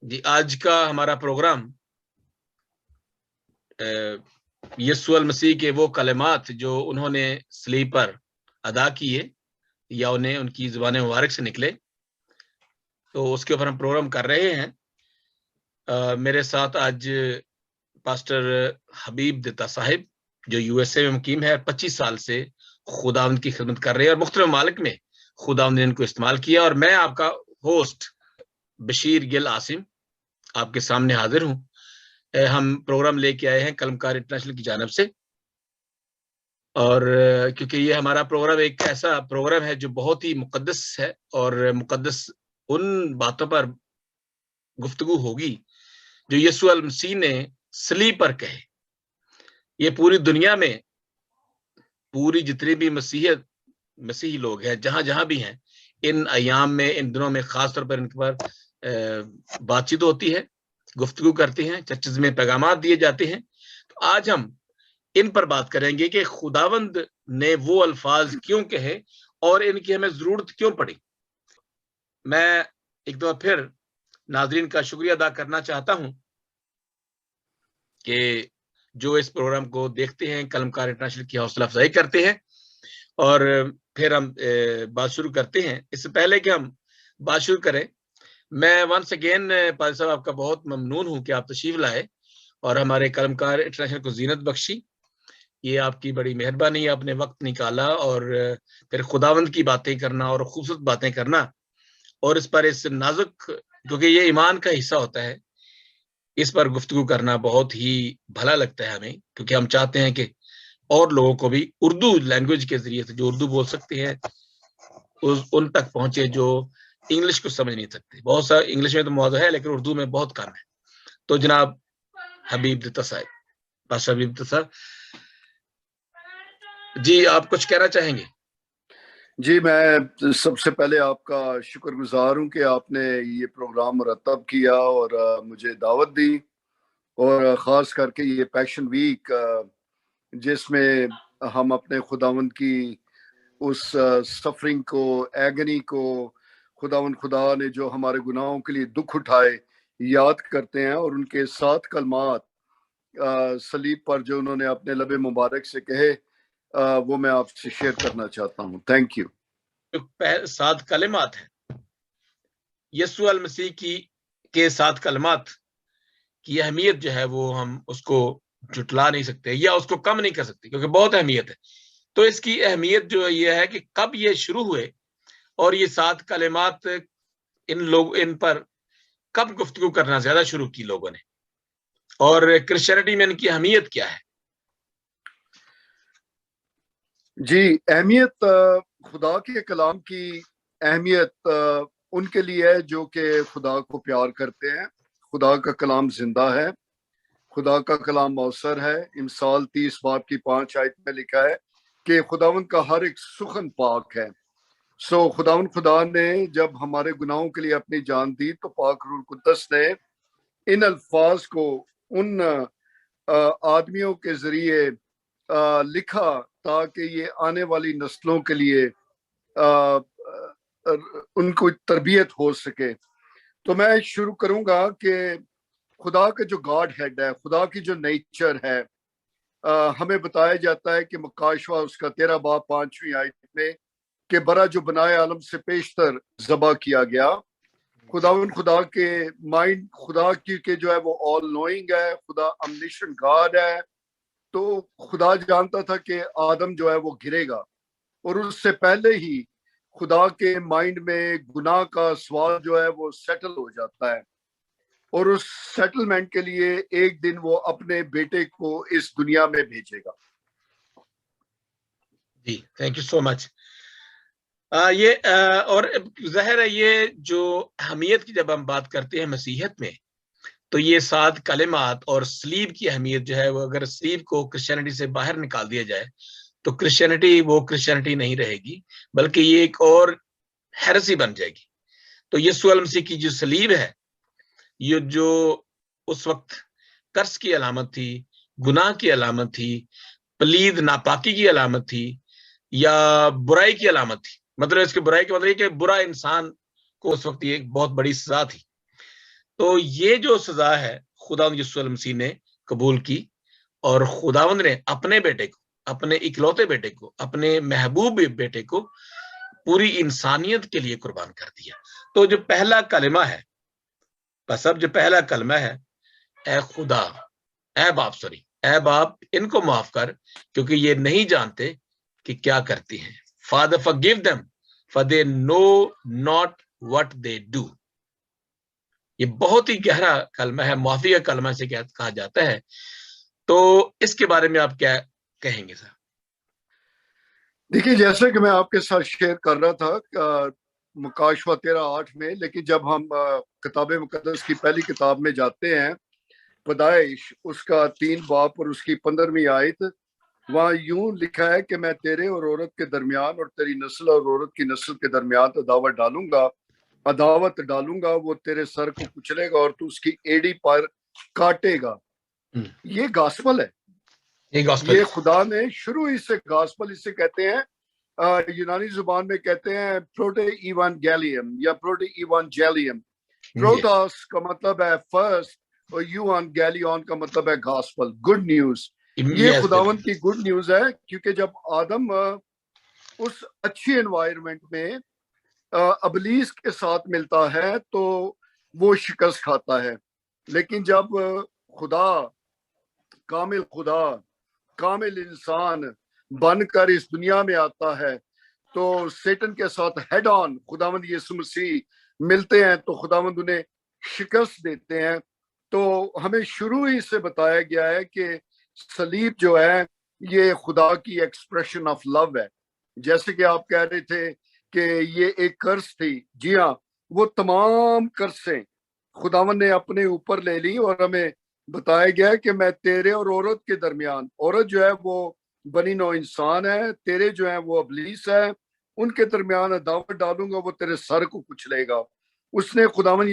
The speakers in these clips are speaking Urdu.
جی آج کا ہمارا پروگرام یسوع المسیح کے وہ کلمات جو انہوں نے صلیب پر ادا کیے یا انہیں ان کی زبان مبارک سے نکلے، تو اس کے اوپر ہم پروگرام کر رہے ہیں۔ میرے ساتھ آج پاسٹر حبیب دتا صاحب جو یو ایس اے میں مقیم ہے، 25 سال سے خداوند کی خدمت کر رہے ہیں اور مختلف ممالک میں خداوند نے ان کو استعمال کیا، اور میں آپ کا ہوسٹ بشیر گل عاصم آپ کے سامنے حاضر ہوں۔ ہم پروگرام لے کے آئے ہیں کلمکار انٹرنیشنل کی جانب سے، اور کیونکہ یہ ہمارا پروگرام ایک ایسا پروگرام ہے جو بہت ہی مقدس ہے، اور مقدس ان باتوں پر گفتگو ہوگی جو یسوع المسیح نے صلیب پر کہے۔ یہ پوری دنیا میں پوری جتنی بھی مسیحی لوگ ہیں جہاں جہاں بھی ہیں، ان ایام میں، ان دنوں میں خاص طور پر ان پر بات چیت ہوتی ہے، گفتگو کرتے ہیں، چرچز میں پیغامات دیے جاتے ہیں۔ تو آج ہم ان پر بات کریں گے کہ خداوند نے وہ الفاظ کیوں کہے اور ان کی ہمیں ضرورت کیوں پڑی۔ میں ایک دفعہ پھر ناظرین کا شکریہ ادا کرنا چاہتا ہوں کہ جو اس پروگرام کو دیکھتے ہیں، کلمکار انٹرنیشنل کی حوصلہ افزائی کرتے ہیں، اور پھر ہم بات شروع کرتے ہیں۔ اس سے پہلے کہ ہم بات شروع کریں، میں ونس اگین پادری صاحب آپ کا بہت ممنون ہوں کہ آپ تشریف لائے اور ہمارے کلمکار انٹرنیشنل کو زینت بخشی۔ یہ آپ کی بڑی مہربانی ہے، آپ نے وقت نکالا اور پھر خداوند کی باتیں کرنا اور خوبصورت باتیں کرنا، اور اس پر اس نازک، کیونکہ یہ ایمان کا حصہ ہوتا ہے، اس پر گفتگو کرنا بہت ہی بھلا لگتا ہے ہمیں، کیونکہ ہم چاہتے ہیں کہ اور لوگوں کو بھی اردو لینگویج کے ذریعے سے جو اردو بول سکتے ہیں ان تک پہنچے جو انگلش کو سمجھ نہیں سکتے۔ بہت سا انگلش میں تو موضوع ہے لیکن اردو میں بہت کم ہے۔ تو جناب حبیب دتا صاحب، پاسٹر حبیب دتا صاحب، جی آپ کچھ کہنا چاہیں گے؟ جی میں سب سے پہلے آپ کا شکر گزار ہوں کہ آپ نے یہ پروگرام مرتب کیا اور مجھے دعوت دی، اور خاص کر کے یہ پیشن ویک جس میں ہم اپنے خداوند کی اس سفرنگ کو، ایگنی کو، خداوند خدا نے جو ہمارے گناہوں کے لیے دکھ اٹھائے یاد کرتے ہیں، اور ان کے 7 کلمات صلیب پر جو انہوں نے اپنے لب مبارک سے کہے، وہ میں آپ سے شیئر کرنا چاہتا ہوں۔ Thank you. 7 کلمات ہیں یسوع المسیح کے 7 کلمات کی اہمیت جو ہے وہ ہم اس کو جھٹلا نہیں سکتے یا اس کو کم نہیں کر سکتے، کیونکہ بہت اہمیت ہے۔ تو اس کی اہمیت جو یہ ہے کہ کب یہ شروع ہوئے اور یہ 7 کلمات ان پر کب گفتگو کرنا زیادہ شروع کی لوگوں نے، اور کرسچینٹی میں ان کی اہمیت کیا ہے؟ جی اہمیت، خدا کے کلام کی اہمیت ان کے لیے ہے جو کہ خدا کو پیار کرتے ہیں۔ خدا کا کلام زندہ ہے، خدا کا کلام مؤثر ہے۔ امثال 30 باب کی 5 آیت میں لکھا ہے کہ خداوند کا ہر ایک سخن پاک ہے۔ خداوند خدا نے جب ہمارے گناہوں کے لیے اپنی جان دی تو پاک روح القدس نے ان الفاظ کو ان آدمیوں کے ذریعے لکھا تاکہ یہ آنے والی نسلوں کے لیے ان کو تربیت ہو سکے۔ تو میں شروع کروں گا کہ خدا کا جو گاڈ ہیڈ ہے، خدا کی جو نیچر ہے، ہمیں بتایا جاتا ہے کہ مکاشوہ اس کا 13 باب 5ویں آیت میں کہ برا جو بنائے عالم سے پیشتر ذبح کیا گیا۔ خدا کے مائنڈ، خدا کی جو ہے وہ آل نوئنگ ہے، خدا امنیشن گاڈ ہے۔ تو خدا جانتا تھا کہ آدم جو ہے وہ گرے گا، اور اس سے پہلے ہی خدا کے مائنڈ میں گناہ کا سوال جو ہے وہ سیٹل ہو جاتا ہے، اور اس سیٹلمنٹ کے لیے ایک دن وہ اپنے بیٹے کو اس دنیا میں بھیجے گا۔ جی تھینک یو سو مچ۔ اور ظاہر ہے یہ جو اہمیت کی جب ہم بات کرتے ہیں مسیحیت میں، تو یہ 7 کلمات اور صلیب کی اہمیت جو ہے وہ، اگر صلیب کو کرسچینٹی سے باہر نکال دیا جائے تو کرسچینٹی وہ کرسچینٹی نہیں رہے گی، بلکہ یہ ایک اور ہیرسی بن جائے گی۔ تو یسوع المسیح کی جو صلیب ہے، یہ جو اس وقت ترس کی علامت تھی، گناہ کی علامت تھی، پلید ناپاکی کی علامت تھی، یا برائی کی علامت تھی۔ مطلب اس کے برائی کا مطلب یہ کہ برا انسان کو اس وقت یہ ایک بہت بڑی سزا تھی۔ تو یہ جو سزا ہے خداوند یسوع المسیح نے قبول کی، اور خداوند نے اپنے بیٹے کو، اپنے اکلوتے بیٹے کو، اپنے محبوب بیٹے کو پوری انسانیت کے لیے قربان کر دیا۔ تو جو پہلا کلمہ ہے، بس اب جو پہلا کلمہ ہے، اے خدا، اے باپ ان کو معاف کر کیونکہ یہ نہیں جانتے کہ کیا کرتی ہیں۔ Father forgive them for they know not what they do۔ یہ بہت ہی گہرا کلمہ ہے، معافی کا کلمہ سے کہا جاتا ہے۔ تو اس کے بارے میں آپ کیا کہیں گے سر؟ دیکھیے، جیسے کہ میں آپ کے ساتھ شیئر کر رہا تھا مکاشفہ 13:8 میں، لیکن جب ہم کتاب مقدس کی پہلی کتاب میں جاتے ہیں، پیدائش اس کا 3 باب اور اس کی 15ویں آیت، وہاں یوں لکھا ہے کہ میں تیرے اور عورت کے درمیان اور تیری نسل اور عورت کی نسل کے درمیان عداوت ڈالوں گا، وہ تیرے سر کو کچلے گا اور تو اس کی ایڑی پر کاٹے گا۔ یہ گاسپل ہے، یہ خدا نے شروع ہی سے گاسپل اسے کہتے ہیں، یونانی زبان میں کہتے ہیں پروٹے ایوانگیلیم یا پروٹے ایوانجیلیم۔ پروٹاس کا مطلب ہے فرسٹ اور ایوانگیلیون کا مطلب ہے گاسپل، گڈ نیوز۔ یہ خداوند کی گڈ نیوز ہے، کیونکہ جب آدم اس اچھی انوائرمنٹ میں ابلیس کے ساتھ ملتا ہے تو وہ شکست کھاتا ہے، لیکن جب خدا کامل انسان بن کر اس دنیا میں آتا ہے تو سیٹن کے ساتھ ہیڈ آن خداوند یسوع مسیح ملتے ہیں تو خداوند انہیں شکست دیتے ہیں۔ تو ہمیں شروع ہی سے بتایا گیا ہے کہ صلیب جو ہے یہ خدا کی ایکسپریشن آف لو ہے۔ جیسے کہ آپ کہہ رہے تھے کہ یہ ایک قرض تھی، جی ہاں، وہ تمام قرضیں خداوند نے اپنے اوپر لے لی، اور ہمیں بتایا گیا ہے کہ میں تیرے اور عورت کے درمیان، عورت جو ہے وہ بنی نوع انسان ہے، تیرے جو ہیں وہ ابلیس ہے، ان کے درمیان عداوت ڈالوں گا، وہ تیرے سر کو کچلے گا۔ اس نے خداوند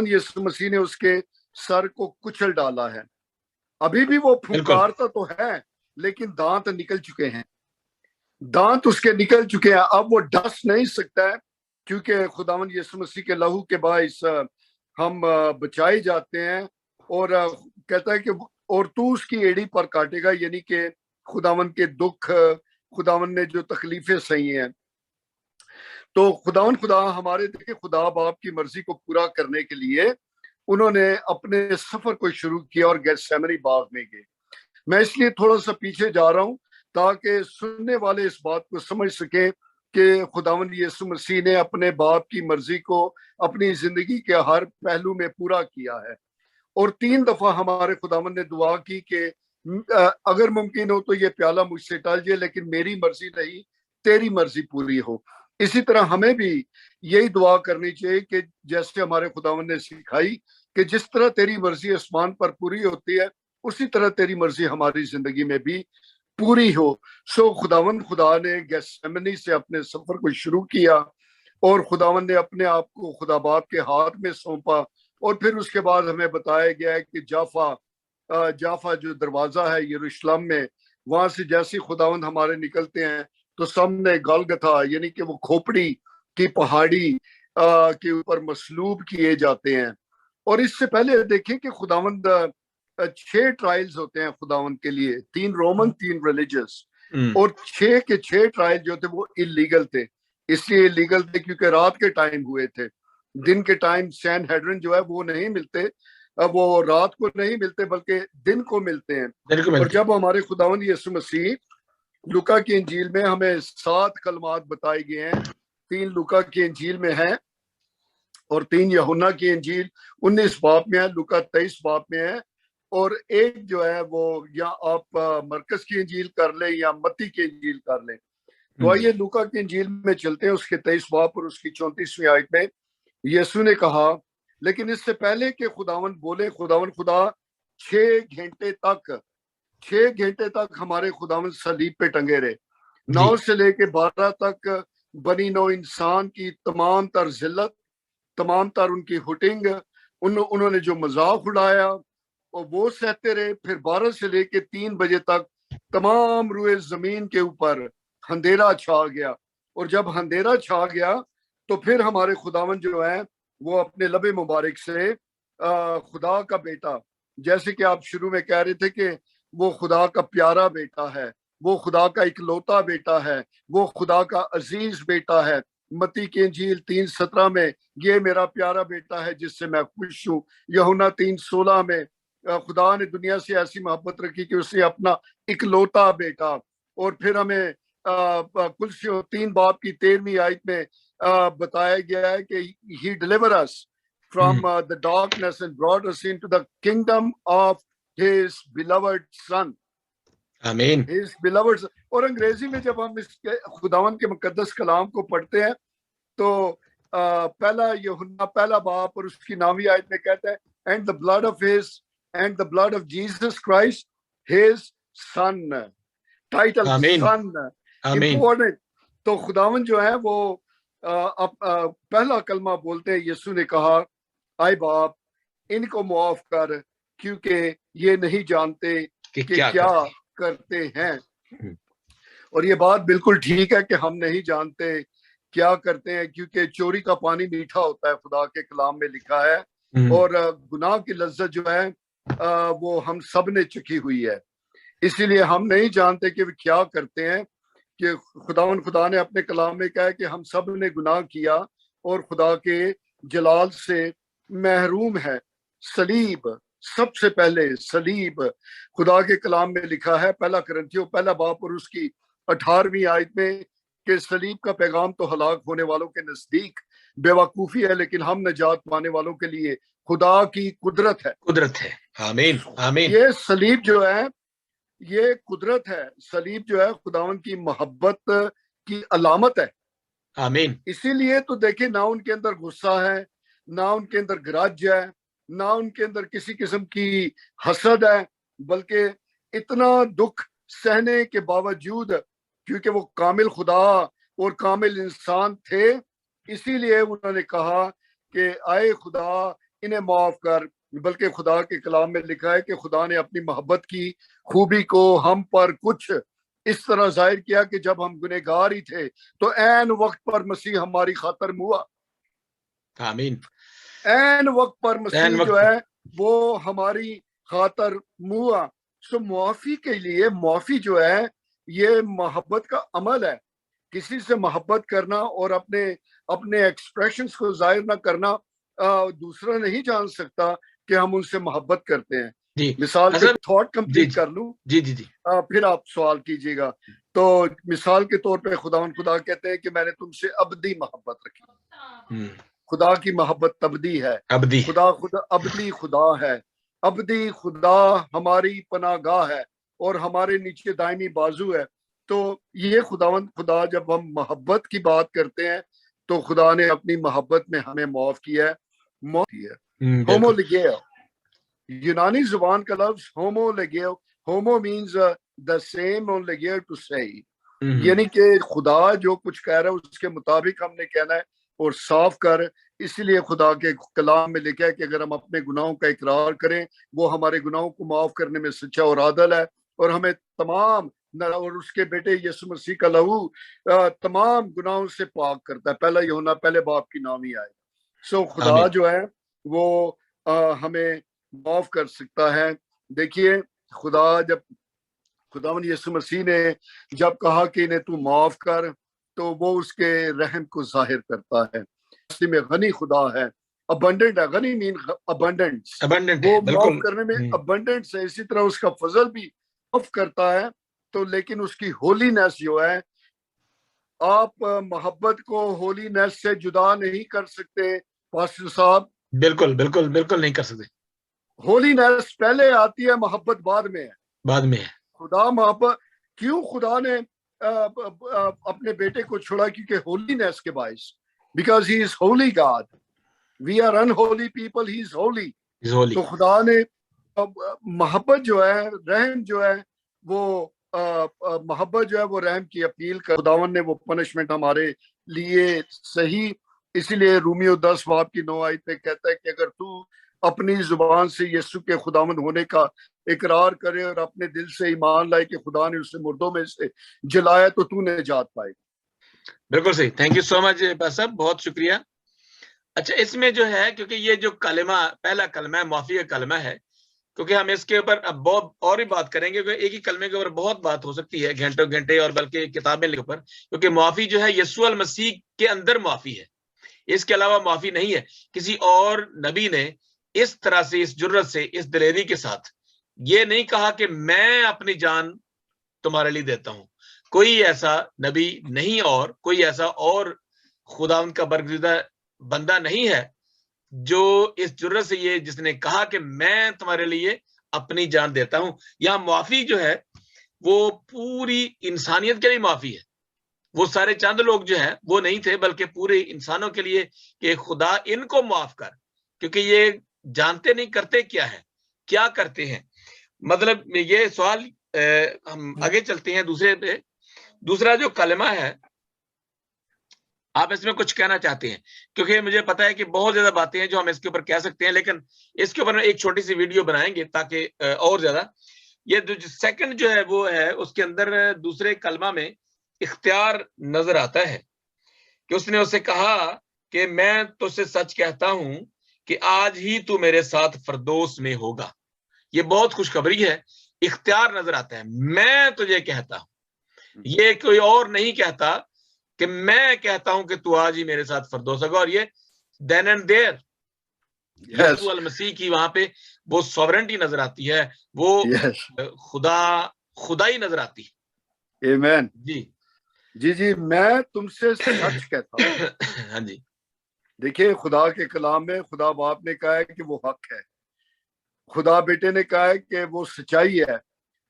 یسوع مسیح نے اس کے سر کو کچل ڈالا ہے۔ ابھی بھی وہ پھنکارتا تو ہے لیکن دانت نکل چکے ہیں، دانت اس کے نکل چکے ہیں، اب وہ ڈس نہیں سکتا ہے، کیونکہ خداوند یسوع مسیح کے لہو کے باعث ہم بچائے جاتے ہیں۔ اور کہتا ہے کہ اور تو اس کی ایڑی پر کاٹے گا، یعنی کہ خداوند کے دکھ، خداوند نے جو تکلیفیں سہی ہیں۔ تو خدا ہمارے دیکھیں خدا باپ کی مرضی کو پورا کرنے کے لیے انہوں نے اپنے سفر کو شروع کیا اور گیتسیمنی باغ میں گئے۔ میں اس لیے تھوڑا سا پیچھے جا رہا ہوں تاکہ سننے والے اس بات کو سمجھ سکیں کہ خداوند یسوع مسیح نے اپنے باپ کی مرضی کو اپنی زندگی کے ہر پہلو میں پورا کیا ہے۔ اور 3 دفعہ ہمارے خداوند نے دعا کی کہ اگر ممکن ہو تو یہ پیالہ مجھ سے ٹل جائے، لیکن میری مرضی نہیں، تیری مرضی پوری ہو۔ اسی طرح ہمیں بھی یہی دعا کرنی چاہیے کہ جیسے ہمارے خداوند نے سکھائی کہ جس طرح تیری مرضی آسمان پر پوری ہوتی ہے، اسی طرح تیری مرضی ہماری زندگی میں بھی پوری ہو۔ خدا نے گیتسیمنی سے اپنے سفر کو شروع کیا، اور خداوند نے اپنے آپ کو خدا باپ کے ہاتھ میں سونپا، اور پھر اس کے بعد ہمیں بتایا گیا ہے کہ جافا جو دروازہ ہے یروشلم میں، وہاں سے جیسے خداوند ہمارے نکلتے ہیں تو سامنے گلگتھا یعنی کہ وہ کھوپڑی کی پہاڑی کے اوپر مصلوب کیے جاتے ہیں۔ اور اس سے پہلے دیکھیں کہ خداوند 6 ٹرائلز ہوتے ہیں خداوند کے لیے، 3 رومن 3 ریلیجس، اور 6 کے 6 ٹرائل جو تھے وہ انلیگل تھے۔ اس لیے انلیگل تھے کیونکہ رات کے ٹائم ہوئے تھے، دن کے ٹائم سین ہیڈرن جو ہے وہ نہیں ملتے، وہ رات کو نہیں ملتے بلکہ دن کو ملتے ہیں۔ اور جب ہمارے خداوند یسوع مسیح، لوکا کی انجیل میں ہمیں 7 کلمات بتائے گئے ہیں، 3 لوکا کی انجیل میں ہیں اور 3 یوحنا کی انجیل 19 باب میں ہے، لوکا 23 باب میں ہے، اور ایک جو ہے وہ یا آپ مرکز کی انجیل کر لیں یا متی کی انجیل کر لیں۔ تو آئیے لوکا کی انجیل میں چلتے ہیں، اس کے 23 باب اور اس کی 34ویں آیت میں یسوع نے کہا، لیکن اس سے پہلے کہ خداوند بولے، خدا 6 گھنٹے تک ہمارے خداوند صلیب پہ ٹنگے رہے۔ 9 سے لے کے 12 تک بنی نوع انسان کی تمام تر ذلت، تمام تر ان کی ہٹنگ، انہوں نے جو مذاق اڑایا اور وہ سہتے رہے۔ پھر 12 سے لے کے 3 بجے تک تمام روئے زمین کے اوپر اندھیرا چھا گیا، اور جب اندھیرا چھا گیا تو پھر ہمارے خداوند جو ہے وہ اپنے لب مبارک سے خدا کا بیٹا، جیسے کہ آپ شروع میں کہہ رہے تھے کہ وہ خدا کا پیارا بیٹا ہے، وہ خدا کا اکلوتا بیٹا ہے، وہ خدا کا عزیز بیٹا ہے۔ متی کی انجیل 3:17 میں یہ میرا پیارا بیٹا ہے جس سے میں خوش ہوں۔ یوحنا 3:16 میں خدا نے دنیا سے ایسی محبت رکھی کہ اس نے اپنا اکلوتا بیٹا، اور پھر ہمیں کلسیوں 3 باب کی 13ویں آیت میں بتایا گیا ہے کہ he delivered us from the darkness and brought us into the kingdom of his beloved son. آمین۔ His beloved son. اور انگریزی میں جب ہم اس خداوند کے مقدس کلام کو پڑھتے ہیں تو پہلا یوحنا پہلا باب اور اس کی 9ویں آیت میں کہتا ہے and the blood of Jesus Christ his son. Title son important. تو خداوند جو ہے وہ پہلا کلمہ بولتے ہیں، یسوع نے کہا اے باپ ان کو معاف کر کیونکہ یہ نہیں جانتے کہ کیا کرتے ہیں۔ اور یہ بات بالکل ٹھیک ہے کہ ہم نہیں جانتے کیا کرتے ہیں، کیونکہ چوری کا پانی میٹھا ہوتا ہے، خدا کے کلام میں لکھا ہے، اور گناہ کی لذت جو ہے وہ ہم سب نے چکھی ہوئی ہے۔ اسی لیے ہم نہیں جانتے کہ وہ کیا کرتے ہیں، کہ خدا نے اپنے کلام میں کہا کہ ہم سب نے گناہ کیا اور خدا کے جلال سے محروم ہے۔ صلیب، سب سے پہلے صلیب خدا کے کلام میں لکھا ہے، پہلا کرنتھیوں پہلا باب اور اس کی 18ویں آیت میں کہ صلیب کا پیغام تو ہلاک ہونے والوں کے نزدیک بے وقوفی ہے، لیکن ہم نجات پانے والوں کے لیے خدا کی قدرت ہے۔ آمین آمین۔ یہ صلیب جو ہے یہ قدرت ہے، صلیب جو ہے خداوند کی محبت کی علامت ہے۔ آمین۔ اسی لیے تو دیکھیں نہ ان کے اندر غصہ ہے، نہ ان کے اندر گرج ہے، نہ ان کے اندر کسی قسم کی حسد ہے، بلکہ اتنا دکھ سہنے کے باوجود کیونکہ وہ کامل خدا اور کامل انسان تھے، اسی لیے انہوں نے کہا کہ اے خدا انہیں معاف کر۔ بلکہ خدا کے کلام میں لکھا ہے کہ خدا نے اپنی محبت کی خوبی کو ہم پر کچھ اس طرح ظاہر کیا کہ جب ہم گنہگار ہی تھے تو عین وقت پر مسیح ہماری خاطر ہوا۔ آمین۔ عین وقت پر مسیح جو ہے وہ ہماری خاطر ہوا۔ سو معافی کے لیے، معافی جو ہے یہ محبت کا عمل ہے۔ کسی سے محبت کرنا اور اپنے ایکسپریشنز کو ظاہر نہ کرنا دوسرا نہیں جان سکتا کہ ہم ان سے محبت کرتے ہیں۔ مثال کے تھاٹ کمپلیٹ کر لوں، پھر آپ سوال کیجیے گا۔ تو مثال کے طور پہ خدا کہتے ہیں کہ میں نے تم سے ابدی محبت رکھی۔ خدا کی محبت ابدی ہے، خدا ابدی خدا ہے، ابدی خدا ہماری پناہ گاہ ہے اور ہمارے نیچے دائمی بازو ہے۔ تو یہ خدا جب ہم محبت کی بات کرتے ہیں تو خدا نے اپنی محبت میں ہمیں معاف کیا ہے۔ ہومو لگیو، یونانی زبان کا لفظ ہومو لگیو، ہومو مینز the same اور لگیو ٹو say، یعنی کہ خدا جو کچھ کہہ رہا ہے اس کے مطابق ہم نے کہنا ہے اور صاف کر۔ اسی لیے خدا کے کلام میں لکھا ہے کہ اگر ہم اپنے گناہوں کا اقرار کریں وہ ہمارے گناہوں کو معاف کرنے میں سچا اور عادل ہے، اور ہمیں تمام اور اس کے بیٹے یسوع مسیح کا لہو تمام گناہوں سے پاک کرتا ہے۔ پہلا یوحنا پہلے باب کی 9ویں آیت۔ سو خدا جو ہے وہ ہمیں معاف کر سکتا ہے۔ دیکھیے جب خداوند یسوع مسیح نے جب کہا کہ انہیں تو معاف کر تو وہ اس کے رحم کو ظاہر کرتا ہے۔ اصلی میں غنی خدا ہے، ابنڈنٹ ہے۔ غنی مین ابنڈنس، وہ معاف کرنے میں ابنڈنس ہے۔ اسی طرح اس کا فضل بھی معاف کرتا ہے۔ تو لیکن اس کی ہولینس جو ہے، آپ محبت کو ہولینس سے جدا نہیں کر سکتے پاسٹر صاحب۔ بالکل بالکل بالکل نہیں کر سکتے۔ ہولینس پہلے آتی ہے، محبت بعد میں ہے۔ بعد میں ہے۔ خدا محبت کیوں خدا نے اپنے بیٹے کو چھوڑا؟ کیونکہ ہولینس کے باعث، because he is holy God, we are unholy people, he is holy. تو خدا نے محبت جو ہے، رحم جو ہے وہ محبت جو ہے وہ رحم کی اپیل کر، خداوند نے وہ پنشمنٹ ہمارے لیے صحیح۔ اسی لیے رومیو 10 باب کی 9 آیت میں کہتا ہے کہ اگر تو اپنی زبان سے یسوع کے خداوند ہونے کا اقرار کرے اور اپنے دل سے ایمان لائے کہ خدا نے اسے مردوں میں سے جلایا تو تو نجات پائے۔ بالکل صحیح، تھینک یو سو مچ صاحب، بہت شکریہ۔ اچھا اس میں جو ہے کیونکہ یہ جو کلمہ پہلا کلمہ ہے معافی کا کلمہ ہے، کیونکہ ہم اس کے اوپر اب بہت اور بھی بات کریں گے، کیونکہ ایک ہی کلمے کے اوپر بہت بات ہو سکتی ہے گھنٹوں گھنٹے، اور بلکہ کتابیں کے اوپر، کیونکہ معافی جو ہے یسوع المسیح کے اندر معافی ہے، اس کے علاوہ معافی نہیں ہے۔ کسی اور نبی نے اس طرح سے، اس جرت سے، اس دلیری کے ساتھ یہ نہیں کہا کہ میں اپنی جان تمہارے لیے دیتا ہوں۔ کوئی ایسا نبی نہیں، اور کوئی ایسا اور خداوند کا برگزیدہ بندہ نہیں ہے جو اس جرت سے یہ جس نے کہا کہ میں تمہارے لیے اپنی جان دیتا ہوں۔ یہاں معافی جو ہے وہ پوری انسانیت کے لیے معافی ہے، وہ سارے چند لوگ جو ہیں وہ نہیں تھے، بلکہ پورے انسانوں کے لیے کہ خدا ان کو معاف کر، کیونکہ یہ جانتے نہیں کرتے کیا ہے، کیا کرتے ہیں۔ مطلب یہ سوال ہم آگے چلتے ہیں دوسرے پہ۔ دوسرا جو کلمہ ہے، آپ اس میں کچھ کہنا چاہتے ہیں؟ کیونکہ مجھے پتا ہے کہ بہت زیادہ باتیں ہیں جو ہم اس کے اوپر کہہ سکتے ہیں، لیکن اس کے اوپر ایک چھوٹی سی ویڈیو بنائیں گے تاکہ اور زیادہ یہ سیکنڈ جو ہے وہ ہے، اس کے اندر دوسرے کلمہ میں اختیار نظر آتا ہے کہ اس نے اسے کہا کہ میں تجھ سے سچ کہتا ہوں کہ آج ہی تو میرے ساتھ فردوس میں ہوگا۔ یہ بہت خوشخبری ہے، اختیار نظر آتا ہے۔ میں تجھے کہتا ہوں، یہ کوئی اور نہیں کہتا کہ میں کہتا ہوں کہ تو آج ہی میرے ساتھ فردوس ہوگا، اور یہ دین اینڈ دیر یسوع المسیح کی وہاں پہ وہ سوورنٹی نظر آتی ہے، وہ خدائی نظر آتی ہے۔ آمین۔ جی جی جی، میں تم سے سچ کہتا ہوں۔ ہاں جی، دیکھیں خدا کے کلام میں خدا باپ نے کہا ہے کہ وہ حق ہے، خدا بیٹے نے کہا ہے کہ وہ سچائی ہے،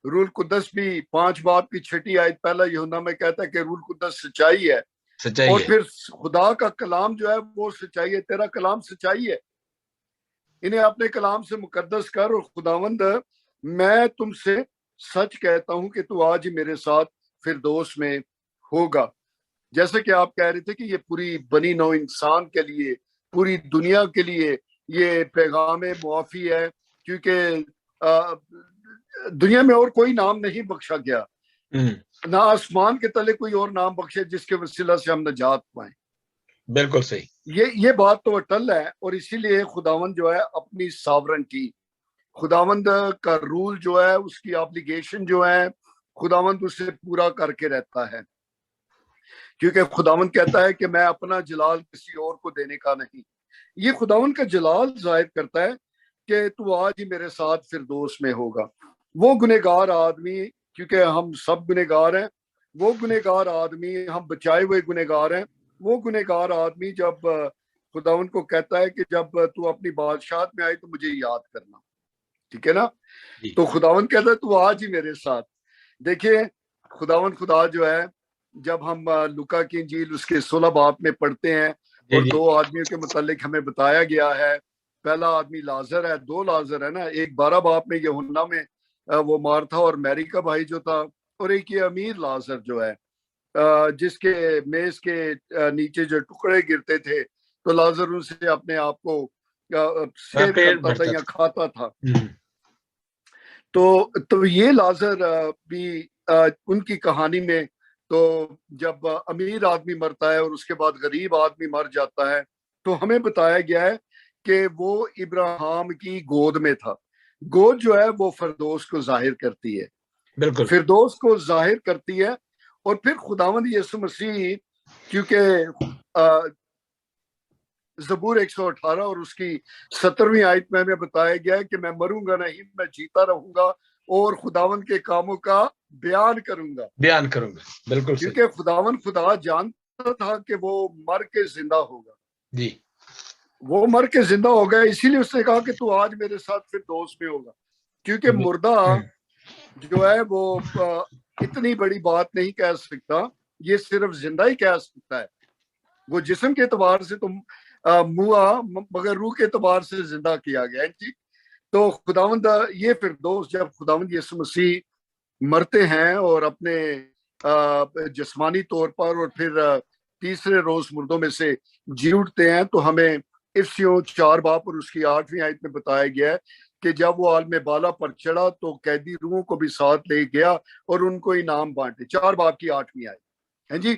روح القدس بھی 5 باب کی 6 آیت پہلا یوحنا میں کہتا ہے کہ روح القدس سچائی ہے، سچائی اور ہے۔ پھر خدا کا کلام جو ہے وہ سچائی ہے، تیرا کلام سچائی ہے، انہیں اپنے کلام سے مقدس کر۔ اور خداوند میں تم سے سچ کہتا ہوں کہ تو آج میرے ساتھ فردوس میں ہوگا۔ جیسے کہ آپ کہہ رہے تھے کہ یہ پوری بنی نوع انسان کے لیے، پوری دنیا کے لیے یہ پیغام معافی ہے، کیونکہ دنیا میں اور کوئی نام نہیں بخشا گیا، نہ آسمان کے تلے کوئی اور نام بخشے جس کے وسیلہ سے ہم نجات پائیں۔ بالکل صحیح، یہ بات تو اٹل ہے، اور اسی لیے خداوند جو ہے اپنی ساورنٹی، خداوند کا رول جو ہے، اس کی آبلیگیشن جو ہے، خداوند اسے پورا کر کے رہتا ہے، کیونکہ خداوند کہتا ہے کہ میں اپنا جلال کسی اور کو دینے کا نہیں۔ یہ خداوند کا جلال ظاہر کرتا ہے کہ تو آج ہی میرے ساتھ فردوس میں ہوگا۔ وہ گنہگار آدمی، کیونکہ ہم سب گنہگار ہیں، وہ گنہگار آدمی، ہم بچائے ہوئے گنہگار ہیں، وہ گنہگار آدمی جب خداوند کو کہتا ہے کہ جب تو اپنی بادشاہت میں آئی تو مجھے یاد کرنا، ٹھیک ہے نا؟ تو خداوند کہتا ہے تو آج ہی میرے ساتھ۔ دیکھیں خداوند خدا جو ہے، جب ہم لوکا کی انجیل اس کے 16 باب میں پڑھتے ہیں، اور 2 آدمیوں کے متعلق ہمیں بتایا گیا ہے، پہلا آدمی لازر ہے، 2 لازر ہے نا، ایک 12 باب میں یوحنا میں وہ مارتھا اور میری کا بھائی جو تھا، اور ایک یہ امیر لازر جو ہے جس کے میز کے نیچے جو ٹکڑے گرتے تھے تو لازر ان سے اپنے آپ کو سیر کرتا تھا یا کھاتا تھا۔ تو یہ لازر بھی ان کی کہانی میں، تو جب امیر آدمی مرتا ہے اور اس کے بعد غریب آدمی مر جاتا ہے تو ہمیں بتایا گیا ہے کہ وہ ابراہیم کی گود میں تھا۔ گود جو ہے وہ فردوس کو ظاہر کرتی ہے، بالکل فردوس کو ظاہر کرتی ہے۔ اور پھر خداوند یسوع مسیح، کیونکہ زبور 118 اور اس کی 17ویں آیت میں ہمیں بتایا گیا ہے کہ میں مروں گا نہیں، میں جیتا رہوں گا اور خداوند کے کاموں کا بیان کروں گا۔ بالکل صحیح، کیونکہ خداوند خدا جانتا تھا کہ وہ مر کے زندہ ہوگا، جی وہ مر کے زندہ ہوگا، اسی لیے اس نے کہا کہ تو آج میرے ساتھ فردوس میں ہوگا۔ کیونکہ مردہ جو ہے وہ اتنی بڑی بات نہیں کہہ سکتا، یہ صرف زندہ ہی کہہ سکتا ہے۔ وہ جسم کے اعتبار سے تم موا، مگر روح کے اعتبار سے زندہ کیا گیا ہے جی۔ تو خداوند یہ فردوس جب خداوند یسوع مسیح مرتے ہیں اور اپنے جسمانی طور پر، اور پھر تیسرے روز مردوں میں سے جی اٹھتے ہیں، تو ہمیں افسیوں 4 باب اور اس کی 8ویں آیت میں بتایا گیا ہے کہ جب وہ عالم بالا پر چڑھا تو قیدی روحوں کو بھی ساتھ لے گیا اور ان کو انعام بانٹے۔ 4 باب کی 8ویں آیت ہے جی۔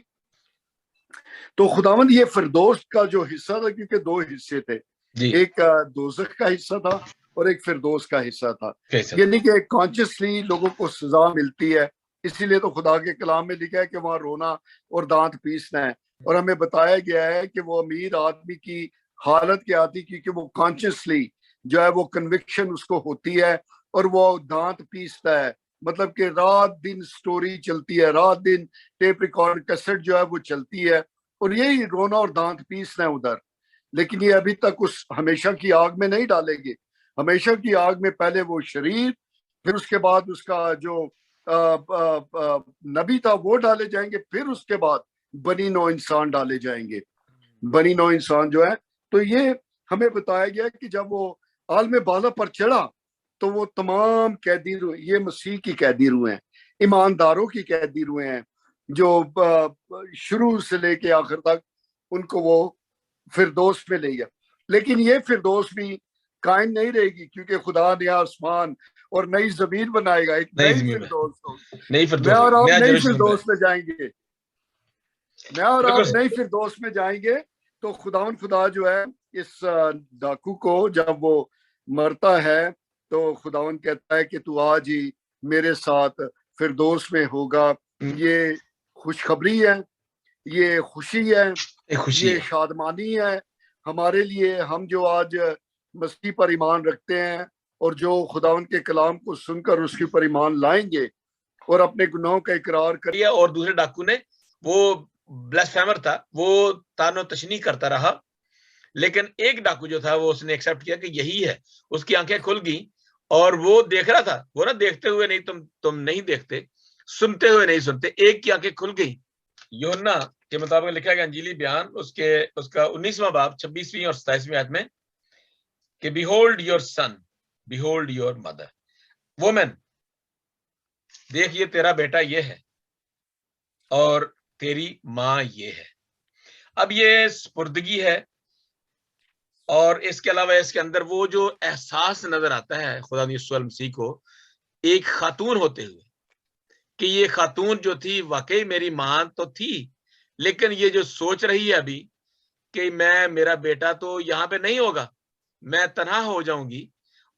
تو خداوند یہ فردوس کا جو حصہ تھا، کیونکہ دو حصے تھے، ایک دوزخ کا حصہ تھا اور ایک فردوس کا حصہ تھا، یعنی کہ کانشیسلی لوگوں کو سزا ملتی ہے. اسی لیے تو خدا کے کلام میں لکھا ہے کہ وہاں رونا اور دانت پیسنا ہے، اور ہمیں بتایا گیا ہے کہ وہ امیر آدمی کی حالت کیا آتی، کیونکہ وہ کانشیسلی جو ہے وہ کنوکشن اس کو ہوتی ہے اور وہ دانت پیستا ہے. مطلب کہ رات دن سٹوری چلتی ہے، رات دن ٹیپ ریکارڈ کیسٹ جو ہے وہ چلتی ہے، اور یہی رونا اور دانت پیسنا ہے ادھر. لیکن یہ ابھی تک اس ہمیشہ کی آگ میں نہیں ڈالیں گے. ہمیشہ کی آگ میں پہلے وہ شریر، پھر اس کے بعد اس کا جو نبی تھا وہ ڈالے جائیں گے، پھر اس کے بعد بنی نو انسان ڈالے جائیں گے. بنی نو انسان جو ہے، تو یہ ہمیں بتایا گیا کہ جب وہ عالم بالا پر چڑھا تو وہ تمام قیدی روح، یہ مسیح کی قیدی روح ہیں، ایمانداروں کی قیدی روح ہیں، جو شروع سے لے کے آخر تک ان کو وہ فردوس میں لے گیا. لیکن یہ فردوس بھی قائم نہیں رہے گی، کیونکہ خدا نیا آسمان اور نئی زمین بنائے گا، ایک نئی فردوس ہوگی. میں اور آپ نئی فردوس میں جائیں گے، میں اور آپ نئی فردوس میں جائیں گے. تو خدا جو ہے اس ڈاکو کو جب وہ مرتا ہے تو خداوند کہتا ہے کہ تو آج ہی میرے ساتھ فردوس میں ہوگا. یہ خوشخبری ہے، یہ خوشی ہے، یہ شادمانی ہے ہمارے لیے. ہم جو آج مسیح پر ایمان رکھتے ہیں اور جو خداوند کے کلام کو سن کر اس کے پر ایمان لائیں گے اور اپنے گناہوں کا اقرار کریں. اور دوسرے ڈاکو نے، وہ بلاسفیمر تھا، وہ تان و تشنیع کرتا رہا، لیکن ایک ڈاکو جو تھا وہ اس نے ایکسپٹ کیا کہ یہی ہے. اس کی آنکھیں کھل گئیں اور وہ دیکھ رہا تھا. وہ نا دیکھتے ہوئے نہیں، تم نہیں دیکھتے، سنتے ہوئے نہیں سنتے. ایک کی آنکھیں کھل گئی. یوحنا کے مطابق لکھا گیا انجیلی بیان اس کا 19واں باب 26ویں اور 27ویں آیت میں کہ behold your son, behold your mother, woman, دیکھ یہ تیرا بیٹا یہ ہے اور تیری ماں یہ ہے. اب یہ سپردگی ہے، اور اس کے علاوہ اس کے اندر وہ جو احساس نظر آتا ہے خدا یسوع المسیح کو ایک خاتون ہوتے ہوئے، کہ یہ خاتون جو تھی واقعی میری ماں تو تھی، لیکن یہ جو سوچ رہی ہے ابھی کہ میرا بیٹا تو یہاں پہ نہیں ہوگا، میں تنہا ہو جاؤں گی.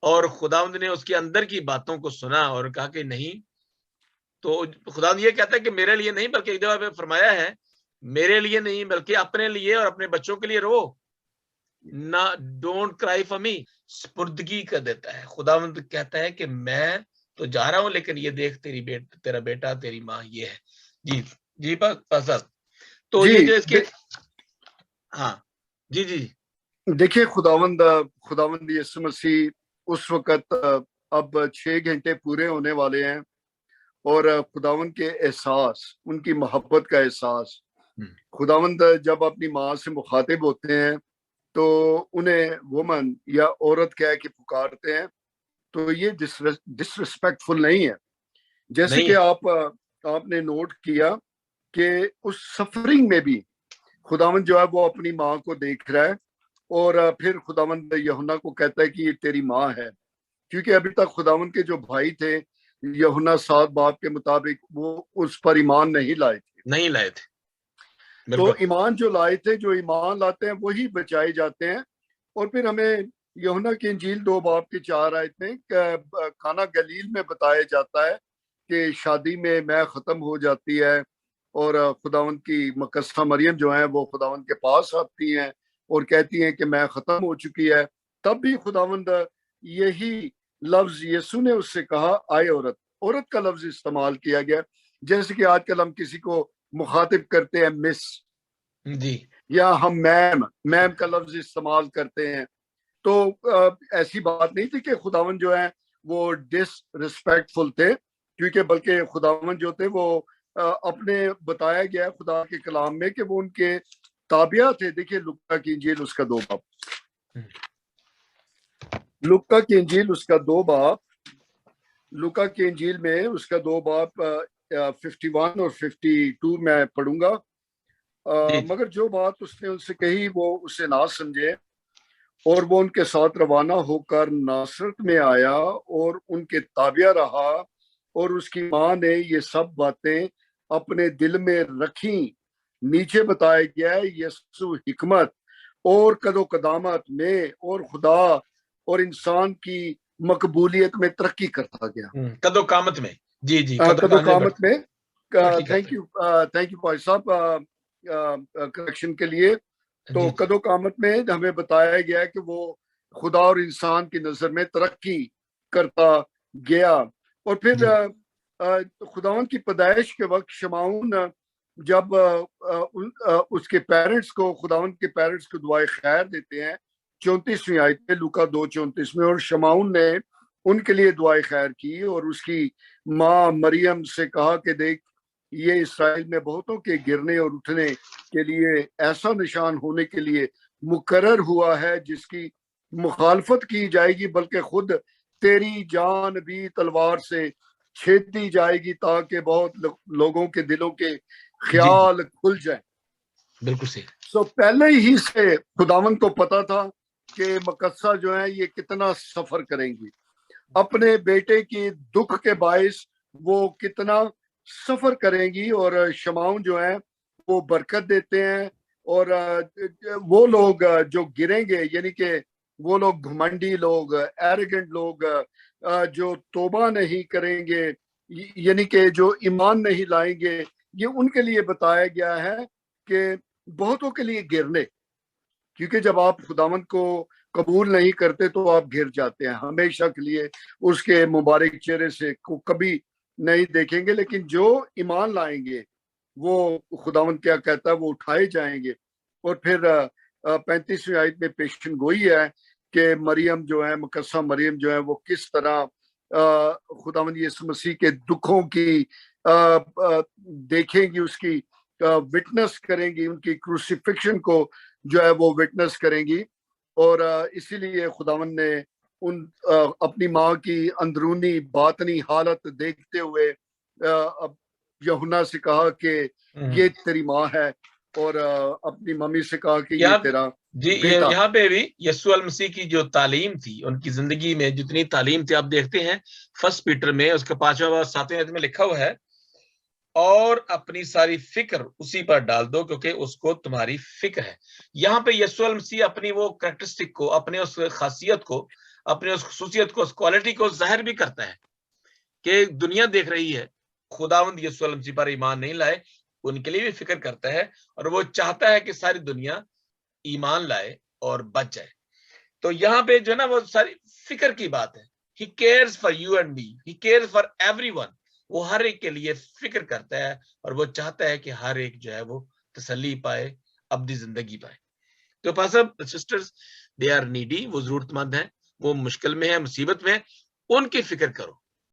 اور خداوند نے اس کے اندر کی باتوں کو سنا اور کہا کہ نہیں. تو خداوند یہ کہتا ہے کہ میرے لیے نہیں، بلکہ ایک دفعہ پہ فرمایا ہے میرے لیے نہیں بلکہ اپنے لیے اور اپنے بچوں کے لیے رو نہ، ڈونٹ کرائی فار می. سپردگی کر دیتا ہے. خداوند کہتا ہے کہ میں تو جا رہا ہوں، لیکن یہ دیکھ تیرا بیٹا، تیری ماں یہ ہے. جی جی صاحب. تو یہ جو اس کے ہاں جی دیکھیے خداوند یسوع مسیح اس وقت اب 6 گھنٹے پورے ہونے والے ہیں، اور خداوند کے احساس، ان کی محبت کا احساس، خداوند جب اپنی ماں سے مخاطب ہوتے ہیں تو انہیں وومن یا عورت کہہ کے پکارتے ہیں. تو یہ ڈس ریسپیکٹفل نہیں ہے. جیسے کہ آپ نے نوٹ کیا کہ اس سفرنگ میں بھی خداوند جو ہے وہ اپنی ماں کو دیکھ رہا ہے، اور پھر خداوند یوحنا کو کہتا ہے کہ یہ تیری ماں ہے. کیونکہ ابھی تک خداوند کے جو بھائی تھے یوحنا 7 باب کے مطابق وہ اس پر ایمان نہیں لائے تھے. تو ایمان جو لائے تھے، جو ایمان لاتے ہیں وہی بچائے جاتے ہیں. اور پھر ہمیں یوحنا کی انجیل 2 باب کی 4 آیت میں کانا گلیل میں بتایا جاتا ہے کہ شادی میں ختم ہو جاتی ہے، اور خداوند کی مقدسہ مریم جو ہیں وہ خداوند کے پاس آتی ہیں اور کہتی ہیں کہ میں ختم ہو چکی ہے. تب بھی خداوند یہی لفظ یسوع نے اس سے کہا، آئے عورت کا لفظ استعمال کیا گیا. جیسے کہ آج کل ہم کسی کو مخاطب کرتے ہیں مس جی، یا ہم میم کا لفظ استعمال کرتے ہیں. تو ایسی بات نہیں تھی کہ خداوند جو ہے وہ ڈس ریسپیکٹفل تھے، کیونکہ بلکہ خداوند جو تھے وہ اپنے بتایا گیا خدا کے کلام میں کہ وہ ان کے تابعہ تھے. دیکھیے لوکا کی انجیل اس کا 2 باب، لوکا کی انجیل اس کا 2 باب، لوکا کی انجیل میں اس کا 2 باب 51 اور 52 میں پڑھوں گا. مگر جو بات اس نے ان سے کہی وہ اسے نہ سمجھے، اور وہ ان کے ساتھ روانہ ہو کر ناصرت میں آیا اور ان کے تابعہ رہا. اور اس کی ماں نے یہ سب باتیں اپنے دل میں رکھیں، نیچے بتایا گیا ہے یسوع حکمت اور قدو قدامت میں اور خدا اور انسان کی مقبولیت میں ترقی کرتا گیا. قدو قامت میں. جی جی قدو قامت میں. تھینک یو بھائی صاحب کریکشن کے لیے. تو قدو قامت میں ہمیں بتایا گیا ہے کہ وہ خدا اور انسان کی نظر میں ترقی کرتا گیا. اور پھر خداوند کی پیدائش کے وقت شمعون جب اس کے پیرنٹس کو خداوند کے پیرنٹس کو دعائے خیر دیتے ہیں 34ویں آیت میں لوکا 2:34 میں, اور شمعون نے ان کے لیے دعائے خیر کی اور اس کی ماں مریم سے کہا کہ دیکھ یہ اسرائیل میں بہتوں کے گرنے اور اٹھنے کے لیے ایسا نشان ہونے کے لیے مقرر ہوا ہے جس کی مخالفت کی جائے گی, بلکہ خود تیری جان بھی تلوار سے چھیدی جائے گی تاکہ بہت لوگوں کے دلوں کے خیال کھل جائیں. بالکل صحیح. سو پہلے ہی سے خداوند کو پتا تھا کہ مقدسہ جو ہے یہ کتنا سفر کریں گی, اپنے بیٹے کی دکھ کے باعث وہ کتنا سفر کریں گی. اور شمعون جو ہیں وہ برکت دیتے ہیں, اور وہ لوگ جو گریں گے یعنی کہ وہ لوگ گھمنڈی لوگ, ایروگنٹ لوگ جو توبہ نہیں کریں گے یعنی کہ جو ایمان نہیں لائیں گے, یہ ان کے لیے بتایا گیا ہے کہ بہتوں کے لیے گرنے, کیونکہ جب آپ خداوند کو قبول نہیں کرتے تو آپ گر جاتے ہیں, ہمیشہ کے لیے اس کے مبارک چہرے سے کبھی نہیں دیکھیں گے. لیکن جو ایمان لائیں گے وہ خداوند کیا کہتا ہے وہ اٹھائے جائیں گے. اور پھر 35ویں آیت میں پیشن گوئی ہے کہ مریم جو ہے مقدسہ مریم جو ہے وہ کس طرح خداوند یسوع مسیح کے دکھوں کی دیکھیں گی, اس کی وٹنس کریں گی, ان کی کروسیفکشن کو جو ہے وہ وٹنس کریں گی. اور اسی لیے خداوند نے ان اپنی ماں کی اندرونی باطنی حالت دیکھتے ہوئے یوحنا سے کہا کہ یہ تیری ماں ہے, اور اپنی ممی سے کہا کہ یہ تیرا بیٹا. یہاں پہ بھی یسوع المسیح کی جو تعلیم تھی, ان کی زندگی میں جتنی تعلیم تھی آپ دیکھتے ہیں 1 پیٹر میں اس کا 5واں اور 7ویں آیت میں لکھا ہوا ہے, اور اپنی ساری فکر اسی پر ڈال دو کیونکہ اس کو تمہاری فکر ہے. یہاں پہ یسوع المسیح اپنی وہ کریکٹرسٹک کو, اپنے اس خاصیت کو, اپنے اس خصوصیت کو, اس کوالٹی کو ظاہر بھی کرتا ہے کہ دنیا دیکھ رہی ہے خداوند یسوع المسیح پر ایمان نہیں لائے, ان کے لیے بھی فکر کرتا ہے, اور وہ چاہتا ہے کہ ساری دنیا ایمان لائے اور بچ جائے. تو یہاں پہ جو ہے نا وہ ساری فکر کی بات ہے. He cares for you and me. He cares for everyone. وہ ہر ایک کے لیے فکر کرتا ہے, اور وہ چاہتا ہے کہ ہر ایک جو ہے وہ تسلی پائے, ابدی زندگی پائے. تو پاسب سسٹرز they are needy, وہ ضرورت مند ہیں, وہ مشکل میں ہے, مصیبت میں, ان کی فکر کرو.